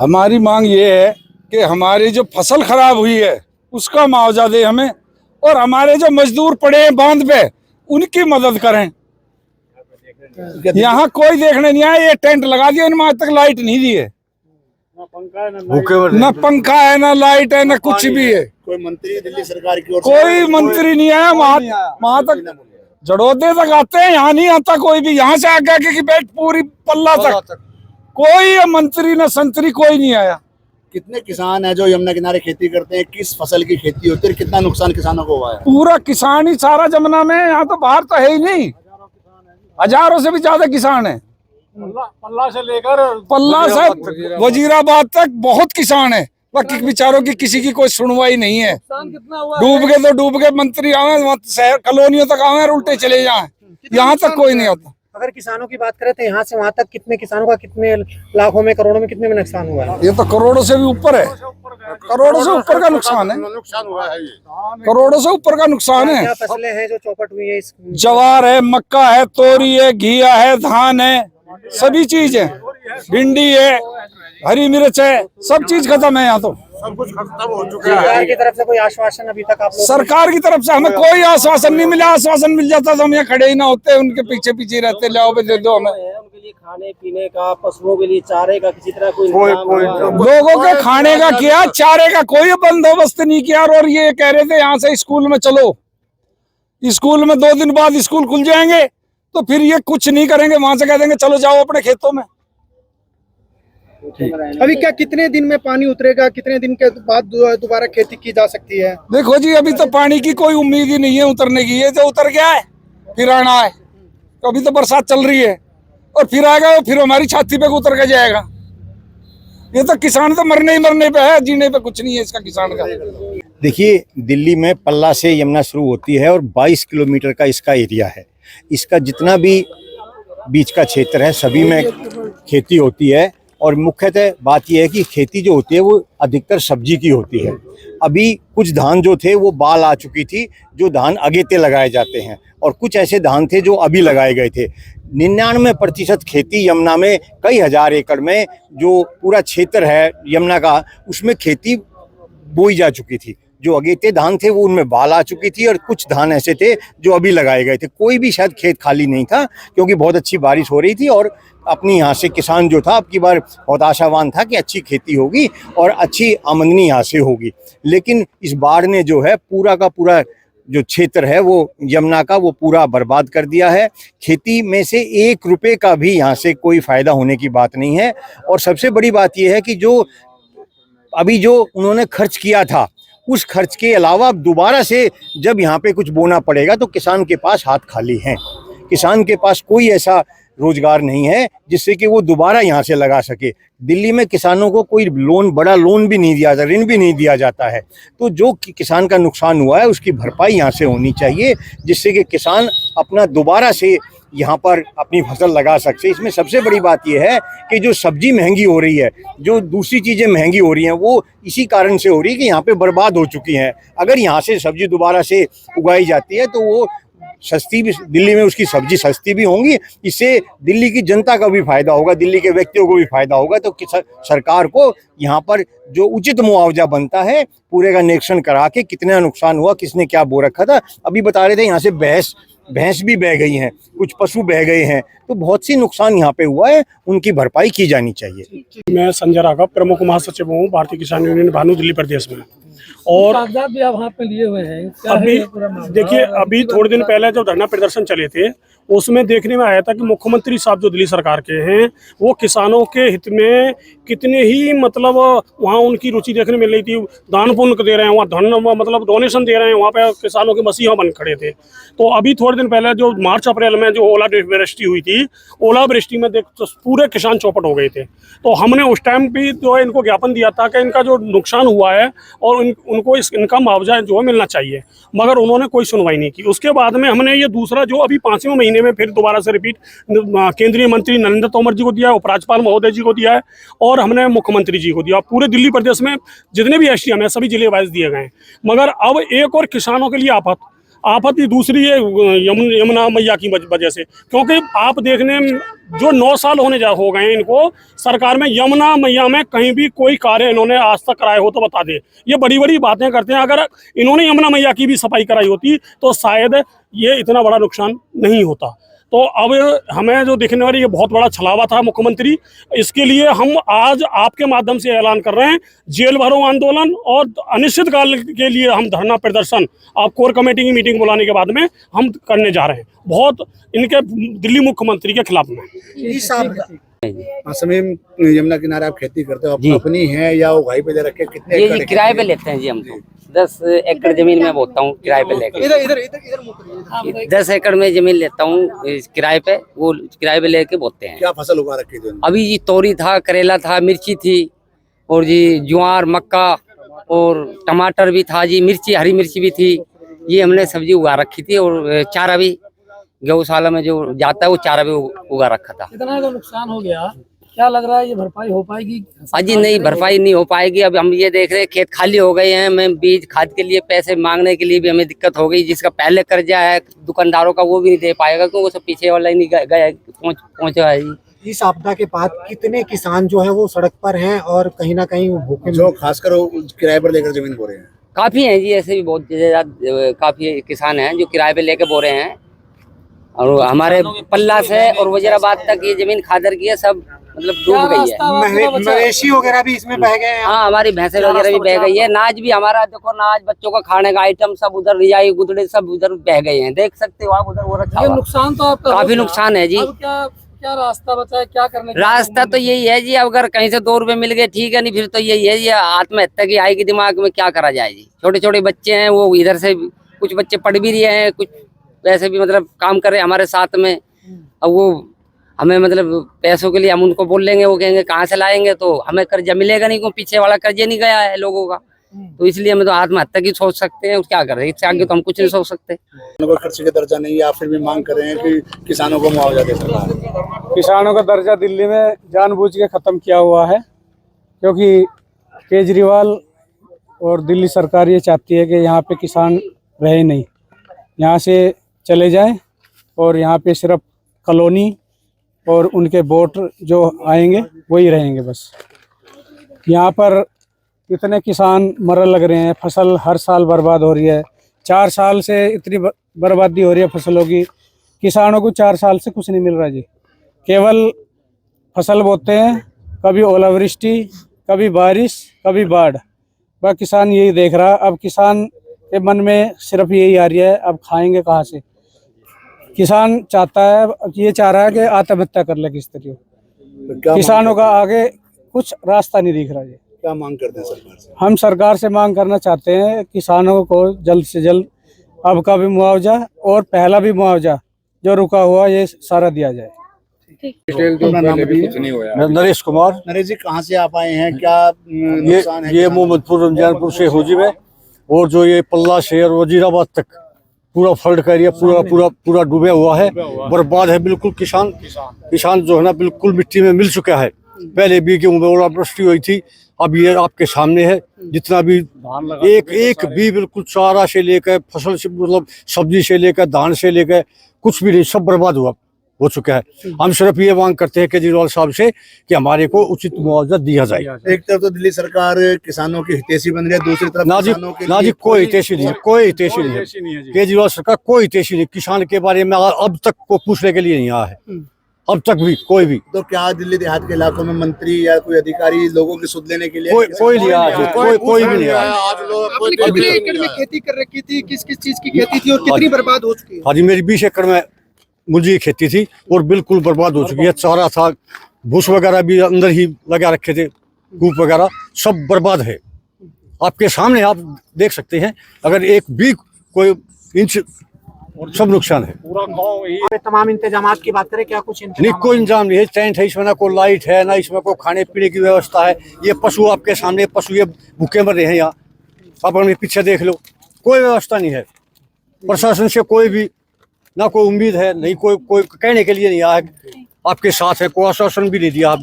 हमारी मांग ये है कि हमारी जो फसल खराब हुई है उसका मुआवजा दे हमें, और हमारे जो मजदूर पड़े हैं बांध पे उनकी मदद करें। यहाँ कोई देखने नहीं आया, ये टेंट लगा दिया इन्होंने, आज तक लाइट नहीं दी है, न पंखा है न लाइट है न कुछ भी है। कोई मंत्री दिल्ली सरकार की ओर से कोई मंत्री नहीं आया, वहां तक जड़ोदे तक आते हैं, यहाँ नहीं आता कोई भी। यहाँ से आगे आगे की बैठ पूरी पल्ला तक कोई मंत्री न संतरी कोई नहीं आया। कितने किसान हैं जो यमुना किनारे खेती करते हैं, किस फसल की खेती होती है, कितना नुकसान किसानों को हुआ है? पूरा किसान ही सारा जमुना में, यहाँ तो बाहर तो है ही नहीं, हजारों से भी ज्यादा किसान है। पल्ला से लेकर पल्ला से वजीराबाद तक बहुत किसान है, बाकी बेचारों की किसी की कोई सुनवाई नहीं है। डूब गए तो डूब गए, मंत्री आवे शहर कॉलोनियों तक आवे और उल्टे चले जाएं, यहाँ तक कोई नहीं आता। अगर किसानों की बात करें तो यहाँ से वहाँ तक कितने किसानों का कितने लाखों में करोड़ों में कितने में नुकसान हुआ है? ये तो करोड़ों से भी ऊपर है, करोड़ों से ऊपर का नुकसान है, नुकसान हुआ है ये। करोड़ों से ऊपर का नुकसान है। क्या फसलें हैं जो चौपट हुई है? जवार है, मक्का है, तोरी है, घिया है, धान है, सभी चीज है, भिंडी है, हरी मिर्च है, सब चीज खत्म है यहाँ तो। सब कुछ खत्म हो चुका है। सरकार की तरफ से कोई आश्वासन अभी तक आप लोग? सरकार की तरफ से हमें कोई आश्वासन नहीं मिला। आश्वासन मिल जाता तो हम यहाँ खड़े ही ना होते, उनके पीछे पीछे रहते, लाओ दे दो हमें। उनके लिए खाने पीने का, पशुओं के लिए चारे का किसी तरह कोई लोगों के खाने का किया, चारे का कोई बंदोबस्त नहीं किया। और ये कह रहे थे यहाँ से स्कूल में चलो, स्कूल में 2 दिन बाद स्कूल खुल जाएंगे, तो फिर ये कुछ नहीं करेंगे, वहां से कह देंगे चलो जाओ अपने खेतों में। अभी क्या कितने दिन में पानी उतरेगा, कितने दिन के बाद दोबारा खेती की जा सकती है? देखो जी, अभी तो पानी की कोई उम्मीद ही नहीं है उतरने की। ये जो उतर गया है फिर आना है, तो अभी तो बरसात चल रही है और फिर आएगा, फिर हमारी छाती पे उतर के जाएगा। ये तो किसान तो मरने ही मरने पे है, जीने पे कुछ नहीं है इसका किसान का। देखिए, दिल्ली में पल्ला से यमुना शुरू होती है और 22 किलोमीटर का इसका एरिया है। इसका जितना भी बीच का क्षेत्र है सभी में खेती होती है, और मुख्यतः बात यह है कि खेती जो होती है वो अधिकतर सब्जी की होती है। अभी कुछ धान जो थे वो बाल आ चुकी थी, जो धान अगेते लगाए जाते हैं, और कुछ ऐसे धान थे जो अभी लगाए गए थे। 99% खेती यमुना में, कई हजार एकड़ में जो पूरा क्षेत्र है यमुना का, उसमें खेती बोई जा चुकी थी। जो अगेते धान थे वो उनमें बाल आ चुकी थी, और कुछ धान ऐसे थे जो अभी लगाए गए थे। कोई भी शायद खेत खाली नहीं था, क्योंकि बहुत अच्छी बारिश हो रही थी, और अपनी यहाँ से किसान जो था अब की बार बहुत आशावान था कि अच्छी खेती होगी और अच्छी आमदनी यहाँ से होगी। लेकिन इस बाढ़ ने जो है पूरा का पूरा जो क्षेत्र है वो यमुना का, वो पूरा बर्बाद कर दिया है। खेती में से 1 रुपये का भी यहाँ से कोई फायदा होने की बात नहीं है। और सबसे बड़ी बात यह है कि जो अभी जो उन्होंने खर्च किया था, उस खर्च के अलावा दोबारा से जब यहाँ पे कुछ बोना पड़ेगा तो किसान के पास हाथ खाली हैं। किसान के पास कोई ऐसा रोजगार नहीं है जिससे कि वो दोबारा यहाँ से लगा सके। दिल्ली में किसानों को कोई लोन, बड़ा लोन भी नहीं दिया जाता, ऋण भी नहीं दिया जाता है। तो जो किसान का नुकसान हुआ है उसकी भरपाई यहाँ से होनी चाहिए, जिससे कि किसान अपना दोबारा से यहाँ पर अपनी फसल लगा सकते। इसमें सबसे बड़ी बात यह है कि जो सब्जी महंगी हो रही है, जो दूसरी चीज़ें महंगी हो रही हैं, वो इसी कारण से हो रही है कि यहाँ पे बर्बाद हो चुकी हैं। अगर यहाँ से सब्जी दोबारा से उगाई जाती है तो वो सस्ती भी, दिल्ली में उसकी सब्जी सस्ती भी होंगी, इससे दिल्ली की जनता का भी फायदा होगा, दिल्ली के व्यक्तियों को भी फायदा होगा। तो सरकार को यहाँ पर जो उचित मुआवजा बनता है पूरे का निरीक्षण करा के कितना नुकसान हुआ, किसने क्या बो रखा था। अभी बता रहे थे यहाँ से भैंस भी बह गई हैं, कुछ पशु बह गए हैं, तो बहुत सी नुकसान यहाँ पे हुआ है, उनकी भरपाई की जानी चाहिए। मैं संजय राघव, प्रमुख महासचिव हूँ भारतीय किसान यूनियन भानु, दिल्ली प्रदेश में। और कागजात भी आप वहाँ पे लिए हुए हैं। अभी देखिए, अभी थोड़े दिन पहले जब धरना प्रदर्शन चले थे उसमें देखने में आया था कि मुख्यमंत्री साहब जो दिल्ली सरकार के हैं वो किसानों के हित में कितने ही मतलब वहाँ उनकी रुचि देखने मिल रही थी। दान पुण्य दे रहे हैं, वहाँ धन मतलब डोनेशन दे रहे हैं, वहाँ पे किसानों के मसीहा बन खड़े थे। तो अभी थोड़े दिन पहले जो मार्च अप्रैल में जो ओलावृष्टि हुई थी, ओलावृष्टि में देख तो पूरे किसान चौपट हो गए थे। तो हमने उस टाइम भी जो है इनको ज्ञापन दिया था कि इनका जो नुकसान हुआ है और उनको इनका मुआवजा जो है मिलना चाहिए, मगर उन्होंने कोई सुनवाई नहीं की। उसके बाद में हमने ये दूसरा जो अभी 5वें महीने में फिर दोबारा से रिपीट केंद्रीय मंत्री नरेंद्र तोमर जी को दिया है, उपराज्यपाल महोदय जी को दिया है, और हमने मुख्यमंत्री जी को दिया। पूरे दिल्ली प्रदेश में जितने भी एसडीएम है सभी जिले वाइज दिए गए हैं। मगर अब एक और किसानों के लिए आफत, आफत ही दूसरी है यमुना मैया की वजह से, क्योंकि आप देखने जो 9 साल हो गए हैं इनको सरकार में, यमुना मैया में कहीं भी कोई कार्य इन्होंने आज तक कराए हो तो बता दे। ये बड़ी बड़ी बातें करते हैं, अगर इन्होंने यमुना मैया की भी सफाई कराई होती तो शायद ये इतना बड़ा नुकसान नहीं होता। तो अब हमें जो दिखने वाली ये बहुत बड़ा छलावा था मुख्यमंत्री, इसके लिए हम आज आपके माध्यम से ऐलान कर रहे हैं जेल भरो आंदोलन और अनिश्चितकाल के लिए हम धरना प्रदर्शन आप कोर कमेटी की मीटिंग बुलाने के बाद में हम करने जा रहे हैं, बहुत इनके दिल्ली मुख्यमंत्री के खिलाफ में। समीम, यमुना किनारे आप खेती करते हो, अपनी है या वो भाई पे दे रखे? कितने जी किराए पे लेते हैं जी, हम तो 10 एकड़ जमीन में बोता हूँ किराए पे लेके। 10 एकड़ में जमीन लेता हूँ किराए पे, वो किराए पे लेके बोते हैं। क्या फसल उगा रखी थी? अभी जी तोरी था, करेला था, मिर्ची थी और जी ज्वार, मक्का और टमाटर भी था जी, मिर्ची, हरी मिर्ची भी थी। ये हमने सब्जी उगा रखी थी और चारा भी गौशाला में जो जाता है वो चारा भी उगा रखा था। इतना तो नुकसान हो गया, क्या लग रहा है ये भरपाई हो पाएगी? अजी नहीं, भरपाई नहीं हो पाएगी। अब हम ये देख रहे हैं खेत खाली हो गए हैं, मैं बीज खाद के लिए पैसे मांगने के लिए भी हमें दिक्कत हो गई। जिसका पहले कर्जा है दुकानदारों का वो भी नहीं दे पाएगा, क्योंकि वो सब पीछे वाला ही नहीं गया पहुंचा है जी। इस आपदा के बाद कितने किसान जो है वो सड़क पर हैं और कहीं ना कहीं भूखे, जो खासकर किराए पर लेकर जमीन बो रहे हैं? काफी हैं जी, ऐसे भी बहुत ज्यादा काफी किसान हैं जो किराए पे लेके बो रहे हैं। और हमारे पल्ला से और वजीराबाद तक ये जमीन खादर की है, सब मतलब डूब गई है। मवेशी वगैरह भी इसमें बह गए हैं। हाँ, हमारी भैंसें वगैरह भी बह गई है। नाज भी हमारा देखो, नाज बच्चों का खाने का आइटम सब उधर, रिजाई गुदड़े सब उधर बह गए हैं, देख सकते हो आप उधर वो रखा हुआ। नुकसान तो आपका काफी नुकसान है जी। अब क्या रास्ता बचा है, क्या करने? रास्ता तो यही है जी, अगर कहीं से 2 रुपए मिल गए ठीक है, नहीं फिर तो यही है जी, आत्महत्या की आएगी दिमाग में, क्या करा जाए जी। छोटे छोटे बच्चे हैं, वो इधर से कुछ बच्चे पढ़ भी रहे हैं, कुछ वैसे भी मतलब काम कर रहे हैं हमारे साथ में। अब वो हमें मतलब पैसों के लिए हम उनको बोल लेंगे, वो कहेंगे कहाँ से लाएंगे, तो हमें कर्जा मिलेगा नहीं, क्योंकि पीछे वाला कर्जे नहीं गया है लोगों का। तो इसलिए हमें तो आत्महत्या की सोच सकते हैं, क्या कर रहे हैं, इससे आगे तो हम कुछ नहीं सोच सकते। खर्च का दर्जा नहीं है, आप फिर भी मांग कर रहे हैं कि किसानों को मुआवजा दे सरकार। किसानों का दर्जा दिल्ली में जानबूझ के ख़त्म किया हुआ है, क्योंकि केजरीवाल और दिल्ली सरकार ये चाहती है कि यहाँ पे किसान रहे नहीं, यहाँ से चले जाएं और यहाँ पे सिर्फ कॉलोनी और उनके वोट जो आएंगे वही रहेंगे बस। यहाँ पर इतने किसान मरने लग रहे हैं, फसल हर साल बर्बाद हो रही है। 4 साल से इतनी बर्बादी हो रही है फसलों की, किसानों को 4 साल से कुछ नहीं मिल रहा जी। केवल फसल बोते हैं, कभी ओलावृष्टि, कभी बारिश, कभी बाढ़, वह किसान यही देख रहा। अब किसान के मन में सिर्फ यही आ रही है, अब खाएंगे कहाँ से। किसान चाहता है, ये चाह रहा है कि आत्महत्या कर ले किस तरह। तो किसानों का आगे कुछ रास्ता नहीं दिख रहा है। क्या मांग करते हैं सरकार से? हम सरकार से मांग करना चाहते हैं किसानों को जल्द से जल्द अब का भी मुआवजा और पहला भी मुआवजा जो रुका हुआ ये सारा दिया जाए। नरेश कुमार। नरेश जी, कहाँ से आप आए हैं, क्या नुकसान है? ये मोहम्मदपुर रमजानपुर से हो जी में, और जो ये पल्ला से और वजीराबाद तक पूरा फ्लड का एरिया पूरा डूबा हुआ है, बर्बाद है बिल्कुल। किसान जो है ना बिल्कुल मिट्टी में मिल चुका है। पहले भी गेहूं में ओलावृष्टि हुई थी, अब ये आपके सामने है, जितना भी एक भी बिल्कुल चारा से लेकर फसल से मतलब सब्जी से लेकर धान से लेकर कुछ भी नहीं, सब बर्बाद हो चुका है। हम सिर्फ ये मांग करते हैं केजरीवाल साहब से कि हमारे को उचित मुआवजा दिया जाए। एक तरफ तो दिल्ली सरकार किसानों की हितैषी बन रही है, दूसरी तरफ ना जी कोई हितैषी नहीं है, कोई हितैषी नहीं है। केजरीवाल सरकार कोई हितैषी नहीं, किसान के बारे में अब तक को पूछने के लिए नहीं आया है, अब तक भी कोई भी। तो क्या दिल्ली देहात के इलाकों में मंत्री या कोई अधिकारी लोगों की सुध लेने के लिए कोई नहीं आया, कोई भी नहीं आया। आपने कितने एकड़ में खेती कर रखी थी, किस किस चीज की खेती थी और कितनी बर्बाद हो चुकी है? हाँ जी, मेरी 20 एकड़ में मुर्गी की खेती थी और बिल्कुल बर्बाद हो चुकी है। चारा था, भूस वगैरह भी अंदर ही लगा रखे थे, कूप वगैरह सब बर्बाद है। आपके सामने आप देख सकते हैं, अगर एक भी कोई इंच सब नुकसान है। पूरा गांव तमाम इंतजाम की बात करें, क्या कुछ नहीं, कोई इंतजाम नहीं है। टेंट है इसमें, ना कोई लाइट है, ना इसमें कोई खाने पीने की व्यवस्था है। ये पशु आपके सामने, पशु ये भूखे मर रहे हैं यहाँ, आप अपने पीछे देख लो, कोई व्यवस्था नहीं है। प्रशासन से कोई भी ना कोई उम्मीद है, नहीं कोई कहने के लिए नहीं आया आपके साथ है, कोई आश्वासन भी नहीं दिया।